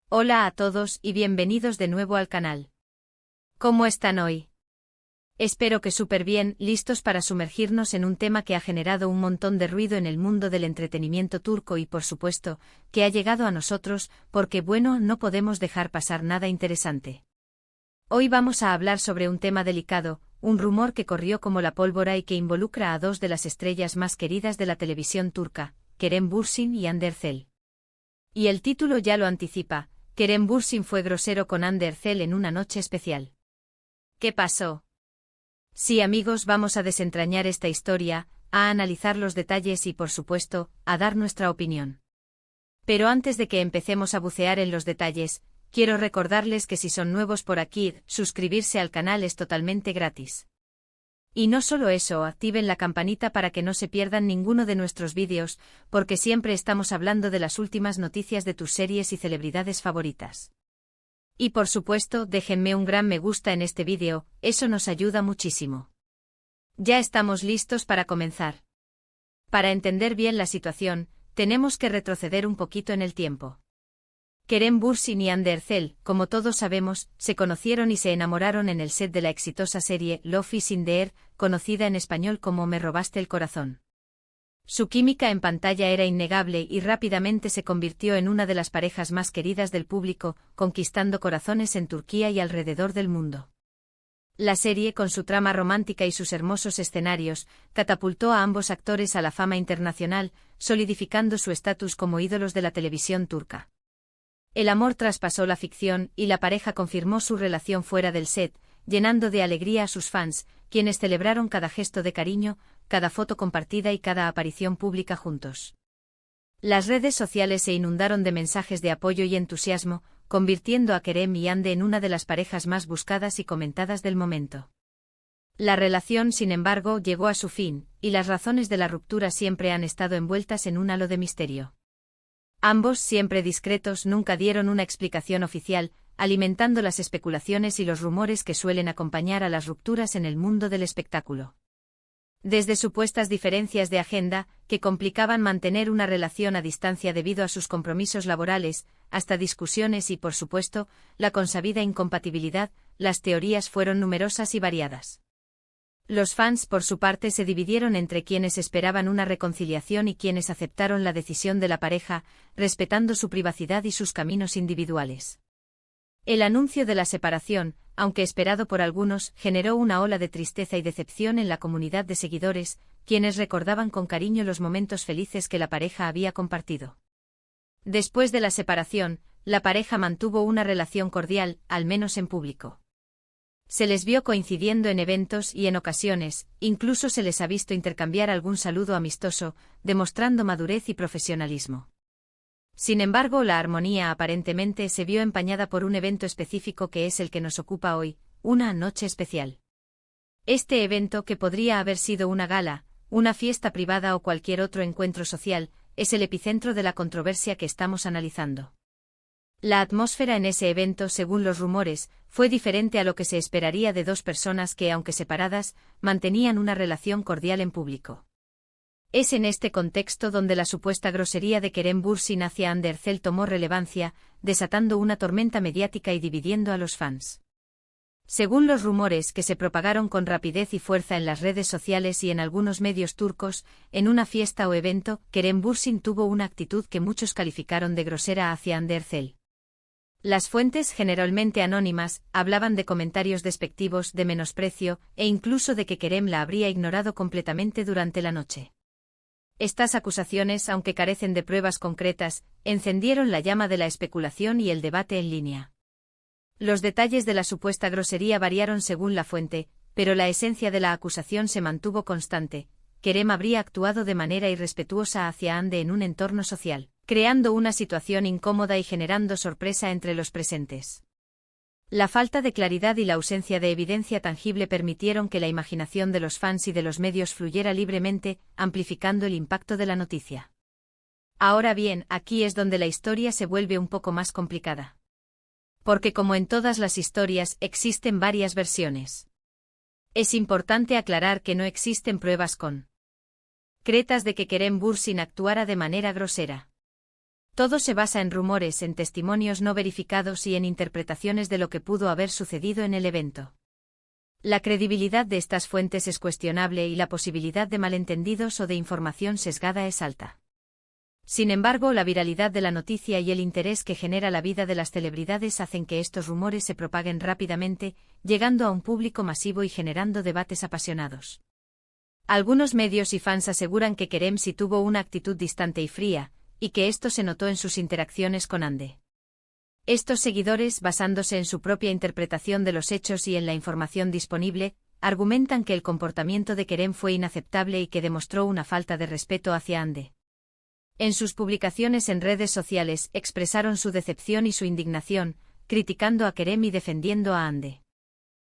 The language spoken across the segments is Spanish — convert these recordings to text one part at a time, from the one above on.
Hola a todos y bienvenidos de nuevo al canal. ¿Cómo están hoy? Espero que súper bien, listos para sumergirnos en un tema que ha generado un montón de ruido en el mundo del entretenimiento turco y por supuesto, que ha llegado a nosotros, porque bueno, no podemos dejar pasar nada interesante. Hoy vamos a hablar sobre un tema delicado, un rumor que corrió como la pólvora y que involucra a dos de las estrellas más queridas de la televisión turca, Kerem Bürsin y Hande Erçel. Y el título ya lo anticipa. Kerem Bürsin fue grosero con Hande Erçel en una noche especial. ¿Qué pasó? Sí, amigos, vamos a desentrañar esta historia, a analizar los detalles y, por supuesto, a dar nuestra opinión. Pero antes de que empecemos a bucear en los detalles, quiero recordarles que si son nuevos por aquí, suscribirse al canal es totalmente gratis. Y no solo eso, activen la campanita para que no se pierdan ninguno de nuestros vídeos, porque siempre estamos hablando de las últimas noticias de tus series y celebridades favoritas. Y por supuesto, déjenme un gran me gusta en este vídeo, eso nos ayuda muchísimo. Ya estamos listos para comenzar. Para entender bien la situación, tenemos que retroceder un poquito en el tiempo. Kerem Bürsin y Hande Erçel, como todos sabemos, se conocieron y se enamoraron en el set de la exitosa serie Love is in the Air, conocida en español como Me robaste el corazón. Su química en pantalla era innegable y rápidamente se convirtió en una de las parejas más queridas del público, conquistando corazones en Turquía y alrededor del mundo. La serie, con su trama romántica y sus hermosos escenarios, catapultó a ambos actores a la fama internacional, solidificando su estatus como ídolos de la televisión turca. El amor traspasó la ficción y la pareja confirmó su relación fuera del set, llenando de alegría a sus fans, quienes celebraron cada gesto de cariño, cada foto compartida y cada aparición pública juntos. Las redes sociales se inundaron de mensajes de apoyo y entusiasmo, convirtiendo a Kerem y Hande en una de las parejas más buscadas y comentadas del momento. La relación, sin embargo, llegó a su fin, y las razones de la ruptura siempre han estado envueltas en un halo de misterio. Ambos, siempre discretos, nunca dieron una explicación oficial, alimentando las especulaciones y los rumores que suelen acompañar a las rupturas en el mundo del espectáculo. Desde supuestas diferencias de agenda, que complicaban mantener una relación a distancia debido a sus compromisos laborales, hasta discusiones y, por supuesto, la consabida incompatibilidad, las teorías fueron numerosas y variadas. Los fans, por su parte, se dividieron entre quienes esperaban una reconciliación y quienes aceptaron la decisión de la pareja, respetando su privacidad y sus caminos individuales. El anuncio de la separación, aunque esperado por algunos, generó una ola de tristeza y decepción en la comunidad de seguidores, quienes recordaban con cariño los momentos felices que la pareja había compartido. Después de la separación, la pareja mantuvo una relación cordial, al menos en público. Se les vio coincidiendo en eventos y en ocasiones, incluso se les ha visto intercambiar algún saludo amistoso, demostrando madurez y profesionalismo. Sin embargo, la armonía aparentemente se vio empañada por un evento específico que es el que nos ocupa hoy, una noche especial. Este evento, que podría haber sido una gala, una fiesta privada o cualquier otro encuentro social, es el epicentro de la controversia que estamos analizando. La atmósfera en ese evento, según los rumores, fue diferente a lo que se esperaría de dos personas que, aunque separadas, mantenían una relación cordial en público. Es en este contexto donde la supuesta grosería de Kerem Bürsin hacia Hande Erçel tomó relevancia, desatando una tormenta mediática y dividiendo a los fans. Según los rumores que se propagaron con rapidez y fuerza en las redes sociales y en algunos medios turcos, en una fiesta o evento, Kerem Bürsin tuvo una actitud que muchos calificaron de grosera hacia Hande Erçel. Las fuentes, generalmente anónimas, hablaban de comentarios despectivos, de menosprecio, e incluso de que Kerem la habría ignorado completamente durante la noche. Estas acusaciones, aunque carecen de pruebas concretas, encendieron la llama de la especulación y el debate en línea. Los detalles de la supuesta grosería variaron según la fuente, pero la esencia de la acusación se mantuvo constante. Kerem habría actuado de manera irrespetuosa hacia Hande en un entorno social, creando una situación incómoda y generando sorpresa entre los presentes. La falta de claridad y la ausencia de evidencia tangible permitieron que la imaginación de los fans y de los medios fluyera libremente, amplificando el impacto de la noticia. Ahora bien, aquí es donde la historia se vuelve un poco más complicada. Porque como en todas las historias, existen varias versiones. Es importante aclarar que no existen pruebas concretas de que Kerem Bürsin actuara de manera grosera. Todo se basa en rumores, en testimonios no verificados y en interpretaciones de lo que pudo haber sucedido en el evento. La credibilidad de estas fuentes es cuestionable y la posibilidad de malentendidos o de información sesgada es alta. Sin embargo, la viralidad de la noticia y el interés que genera la vida de las celebridades hacen que estos rumores se propaguen rápidamente, llegando a un público masivo y generando debates apasionados. Algunos medios y fans aseguran que Kerem sí tuvo una actitud distante y fría, y que esto se notó en sus interacciones con Hande. Estos seguidores, basándose en su propia interpretación de los hechos y en la información disponible, argumentan que el comportamiento de Kerem fue inaceptable y que demostró una falta de respeto hacia Hande. En sus publicaciones en redes sociales expresaron su decepción y su indignación, criticando a Kerem y defendiendo a Hande.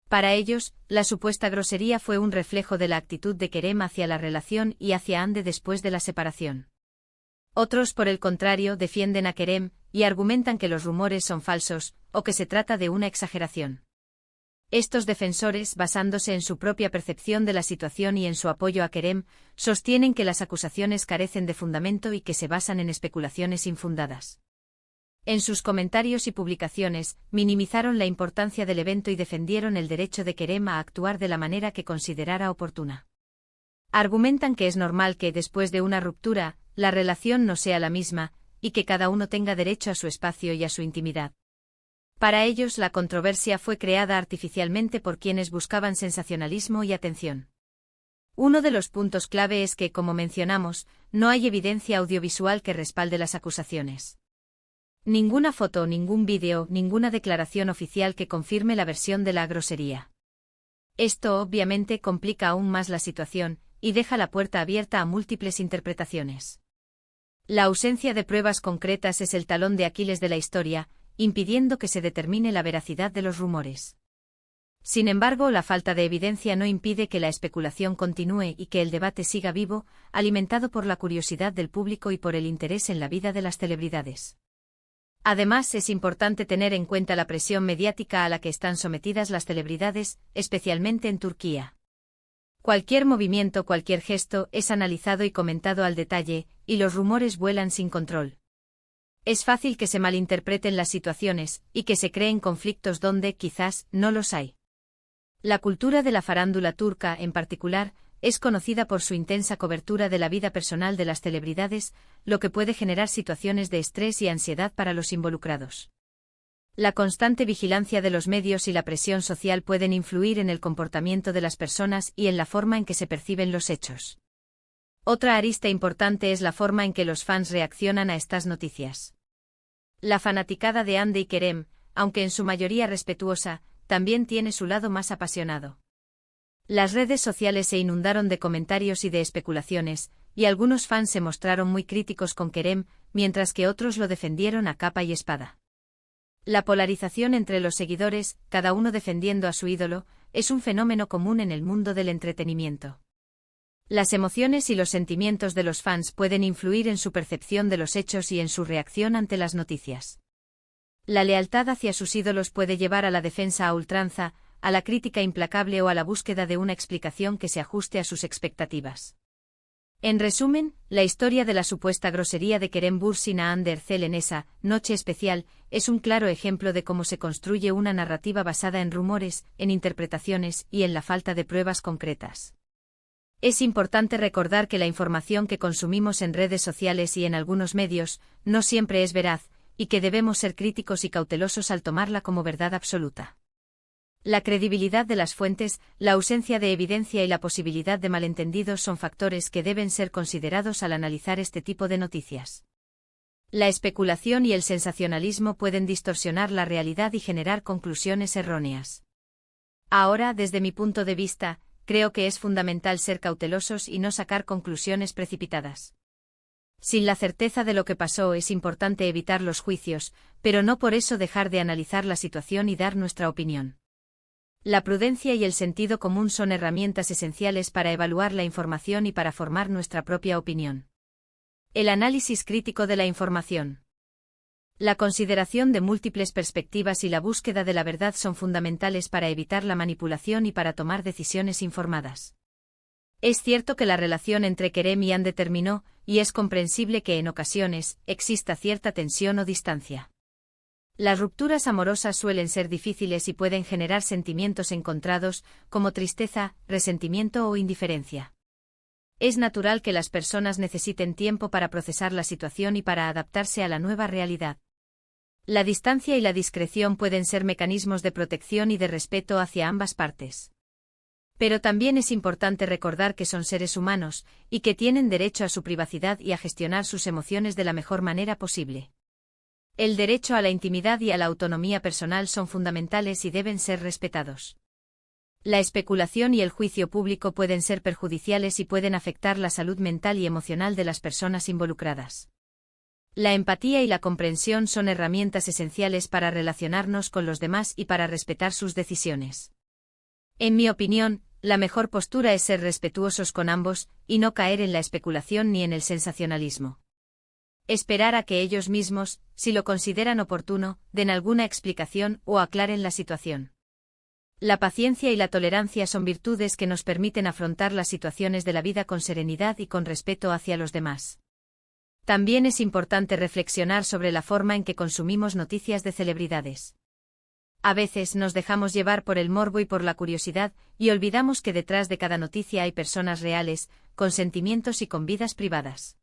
Para ellos, la supuesta grosería fue un reflejo de la actitud de Kerem hacia la relación y hacia Hande después de la separación. Otros, por el contrario, defienden a Kerem y argumentan que los rumores son falsos, o que se trata de una exageración. Estos defensores, basándose en su propia percepción de la situación y en su apoyo a Kerem, sostienen que las acusaciones carecen de fundamento y que se basan en especulaciones infundadas. En sus comentarios y publicaciones, minimizaron la importancia del evento y defendieron el derecho de Kerem a actuar de la manera que considerara oportuna. Argumentan que es normal que, después de una ruptura, la relación no sea la misma, y que cada uno tenga derecho a su espacio y a su intimidad. Para ellos, la controversia fue creada artificialmente por quienes buscaban sensacionalismo y atención. Uno de los puntos clave es que, como mencionamos, no hay evidencia audiovisual que respalde las acusaciones. Ninguna foto, ningún vídeo, ninguna declaración oficial que confirme la versión de la grosería. Esto obviamente complica aún más la situación, y deja la puerta abierta a múltiples interpretaciones. La ausencia de pruebas concretas es el talón de Aquiles de la historia, impidiendo que se determine la veracidad de los rumores. Sin embargo, la falta de evidencia no impide que la especulación continúe y que el debate siga vivo, alimentado por la curiosidad del público y por el interés en la vida de las celebridades. Además, es importante tener en cuenta la presión mediática a la que están sometidas las celebridades, especialmente en Turquía. Cualquier movimiento, cualquier gesto, es analizado y comentado al detalle, y los rumores vuelan sin control. Es fácil que se malinterpreten las situaciones, y que se creen conflictos donde, quizás, no los hay. La cultura de la farándula turca, en particular, es conocida por su intensa cobertura de la vida personal de las celebridades, lo que puede generar situaciones de estrés y ansiedad para los involucrados. La constante vigilancia de los medios y la presión social pueden influir en el comportamiento de las personas y en la forma en que se perciben los hechos. Otra arista importante es la forma en que los fans reaccionan a estas noticias. La fanaticada de Hande y Kerem, aunque en su mayoría respetuosa, también tiene su lado más apasionado. Las redes sociales se inundaron de comentarios y de especulaciones, y algunos fans se mostraron muy críticos con Kerem, mientras que otros lo defendieron a capa y espada. La polarización entre los seguidores, cada uno defendiendo a su ídolo, es un fenómeno común en el mundo del entretenimiento. Las emociones y los sentimientos de los fans pueden influir en su percepción de los hechos y en su reacción ante las noticias. La lealtad hacia sus ídolos puede llevar a la defensa a ultranza, a la crítica implacable o a la búsqueda de una explicación que se ajuste a sus expectativas. En resumen, la historia de la supuesta grosería de Kerem Bürsin a Hande Erçel en esa noche especial es un claro ejemplo de cómo se construye una narrativa basada en rumores, en interpretaciones y en la falta de pruebas concretas. Es importante recordar que la información que consumimos en redes sociales y en algunos medios no siempre es veraz, y que debemos ser críticos y cautelosos al tomarla como verdad absoluta. La credibilidad de las fuentes, la ausencia de evidencia y la posibilidad de malentendidos son factores que deben ser considerados al analizar este tipo de noticias. La especulación y el sensacionalismo pueden distorsionar la realidad y generar conclusiones erróneas. Ahora, desde mi punto de vista, creo que es fundamental ser cautelosos y no sacar conclusiones precipitadas. Sin la certeza de lo que pasó es importante evitar los juicios, pero no por eso dejar de analizar la situación y dar nuestra opinión. La prudencia y el sentido común son herramientas esenciales para evaluar la información y para formar nuestra propia opinión. El análisis crítico de la información. La consideración de múltiples perspectivas y la búsqueda de la verdad son fundamentales para evitar la manipulación y para tomar decisiones informadas. Es cierto que la relación entre Kerem y Hande terminó, y es comprensible que en ocasiones exista cierta tensión o distancia. Las rupturas amorosas suelen ser difíciles y pueden generar sentimientos encontrados, como tristeza, resentimiento o indiferencia. Es natural que las personas necesiten tiempo para procesar la situación y para adaptarse a la nueva realidad. La distancia y la discreción pueden ser mecanismos de protección y de respeto hacia ambas partes. Pero también es importante recordar que son seres humanos, y que tienen derecho a su privacidad y a gestionar sus emociones de la mejor manera posible. El derecho a la intimidad y a la autonomía personal son fundamentales y deben ser respetados. La especulación y el juicio público pueden ser perjudiciales y pueden afectar la salud mental y emocional de las personas involucradas. La empatía y la comprensión son herramientas esenciales para relacionarnos con los demás y para respetar sus decisiones. En mi opinión, la mejor postura es ser respetuosos con ambos, y no caer en la especulación ni en el sensacionalismo. Esperar a que ellos mismos, si lo consideran oportuno, den alguna explicación o aclaren la situación. La paciencia y la tolerancia son virtudes que nos permiten afrontar las situaciones de la vida con serenidad y con respeto hacia los demás. También es importante reflexionar sobre la forma en que consumimos noticias de celebridades. A veces nos dejamos llevar por el morbo y por la curiosidad, y olvidamos que detrás de cada noticia hay personas reales, con sentimientos y con vidas privadas.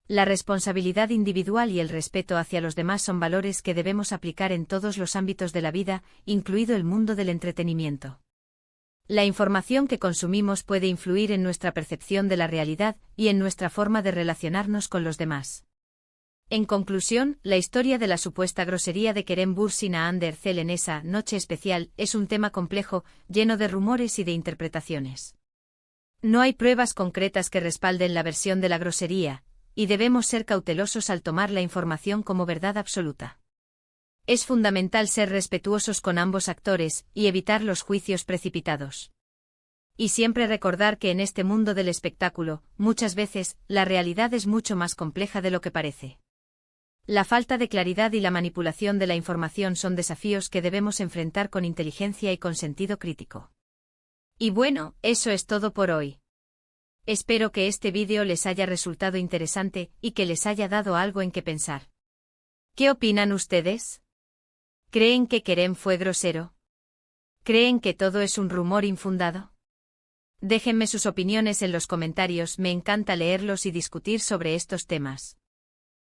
La responsabilidad individual y el respeto hacia los demás son valores que debemos aplicar en todos los ámbitos de la vida, incluido el mundo del entretenimiento. La información que consumimos puede influir en nuestra percepción de la realidad y en nuestra forma de relacionarnos con los demás. En conclusión, la historia de la supuesta grosería de Kerem Bürsinah en esa noche especial es un tema complejo, lleno de rumores y de interpretaciones. No hay pruebas concretas que respalden la versión de la grosería, y debemos ser cautelosos al tomar la información como verdad absoluta. Es fundamental ser respetuosos con ambos actores y evitar los juicios precipitados. Y siempre recordar que en este mundo del espectáculo, muchas veces, la realidad es mucho más compleja de lo que parece. La falta de claridad y la manipulación de la información son desafíos que debemos enfrentar con inteligencia y con sentido crítico. Y bueno, eso es todo por hoy. Espero que este vídeo les haya resultado interesante y que les haya dado algo en qué pensar. ¿Qué opinan ustedes? ¿Creen que Kerem fue grosero? ¿Creen que todo es un rumor infundado? Déjenme sus opiniones en los comentarios, me encanta leerlos y discutir sobre estos temas.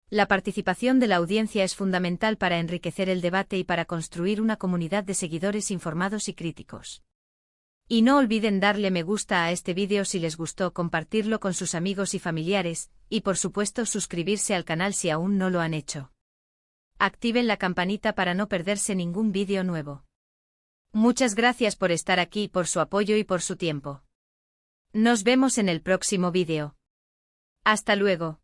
La participación de la audiencia es fundamental para enriquecer el debate y para construir una comunidad de seguidores informados y críticos. Y no olviden darle me gusta a este vídeo si les gustó, compartirlo con sus amigos y familiares, y por supuesto suscribirse al canal si aún no lo han hecho. Activen la campanita para no perderse ningún vídeo nuevo. Muchas gracias por estar aquí, por su apoyo y por su tiempo. Nos vemos en el próximo vídeo. Hasta luego.